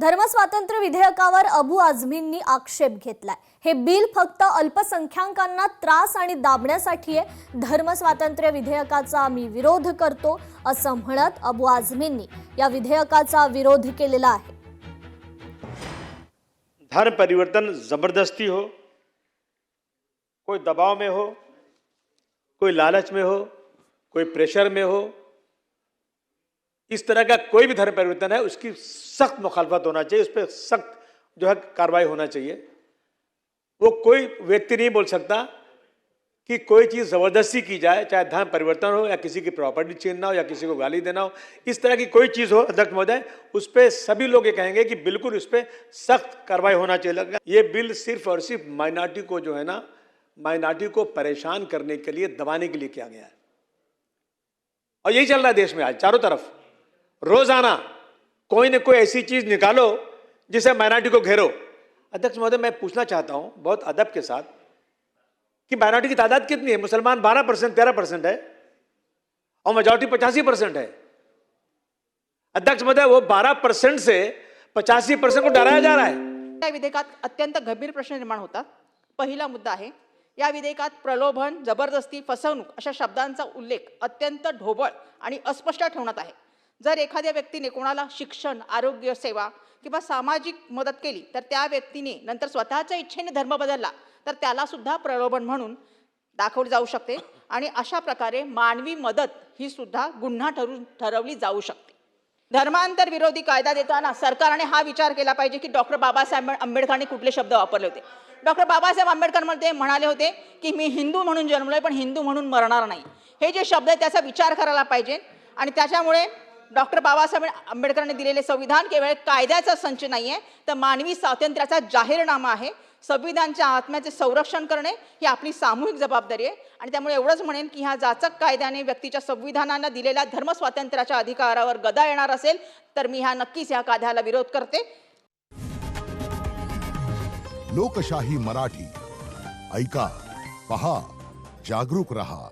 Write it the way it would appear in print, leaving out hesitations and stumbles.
धर्मस्वातंत्र्य विधेयकावर अबू आझमींनी आक्षेप घेतलाय। हे बिल फक्त अल्पसंख्याकांना त्रास आणि दाबण्यासाठी आहे। धर्मस्वातंत्र्य विधेयकाचा आम्ही विरोध करतो असं म्हणत अबू आझमींनी या विधेयकाचा विरोध केलेला आहे। धर्म परिवर्तन जबरदस्ती हो, कोई दबाव में हो, कोई लालच में हो, कोई प्रेशर में हो, इस तरह का कोई भी धर्म परिवर्तन है उसकी सख्त मुखालफत होना चाहिए, उस पर सख्त जो है कार्रवाई होना चाहिए। वो कोई व्यक्ति नहीं बोल सकता कि कोई चीज़ ज़बरदस्ती की जाए, चाहे धर्म परिवर्तन हो या किसी की प्रॉपर्टी छीनना हो या किसी को गाली देना हो, इस तरह की कोई चीज़ हो अध्यक्ष महोदय, उस पर सभी लोग ये कहेंगे कि बिल्कुल उस पर सख्त कार्रवाई होना चाहिए। ये बिल सिर्फ और सिर्फ माइनॉरिटी को जो है ना, माइनॉरिटी को परेशान करने के लिए, दबाने के लिए किया गया है। और यही चल रहा है देश में आज चारों तरफ। रोजाना कोई न कोई ऐसी चीज निकालो जिसे माइनॉरिटी को घेरो। अध्यक्ष महोदय, मैं पूछना चाहता हूं बहुत अदब के साथ कि माइनॉरिटी की तादाद कितनी है? मुसलमान 12% 13% है और मेजॉरिटी 85% है। अध्यक्ष महोदय, वो 12% से 85% को डराया जा रहा है। या विधेयकात अत्यंत गंभीर प्रश्न निर्माण होतात। पहिला मुद्दा आहे, या विधेयकात प्रलोभन, जबरदस्ती, फसवणूक अशा शब्दांचा उल्लेख अत्यंत ढोबळ आणि अस्पष्ट ठेवण्यात आहे। जर एखाद्या व्यक्तीने कोणाला शिक्षण, आरोग्य सेवा किंवा सामाजिक मदत केली तर त्या व्यक्तीने नंतर स्वतःच्या इच्छेने धर्म बदलला तर त्याला सुद्धा प्रलोभन म्हणून दाखवले जाऊ शकते आणि अशा प्रकारे मानवी मदत ही सुद्धा गुन्हा ठरवली जाऊ शकते। धर्मांतर विरोधी कायदा देताना सरकारने हा विचार केला पाहिजे की डॉक्टर बाबासाहेब आंबेडकरांनी कुठले शब्द वापरले होते। डॉक्टर बाबासाहेब आंबेडकर म्हणाले होते की मी हिंदू म्हणून जन्मलोय पण हिंदू म्हणून मरणार नाही। हे जे शब्द आहेत त्याचा विचार करायला पाहिजे आणि त्याच्यामुळे डॉक्टर बाबासाहेब आंबेडकरांनी दिलेले संविधान केवळ कायद्याचा संच नाहीये तर मानवी स्वातंत्र्याचा जाहीरनामा आहे। संविधानाच्या आत्म्याचे संरक्षण करणे ही आपली सामूहिक जबाबदारी आहे आणि त्यामुळे एवढंच म्हणेन की ह्या जाचक कायद्याने व्यक्तीच्या संविधानाला दिलेल्या धर्मस्वातंत्र्याच्या अधिकारावर गदा येणार असेल तर मी नक्कीच ह्या कायद्याला विरोध करते। लोकशाही मराठी ऐका, पहा, जागरूक रहा।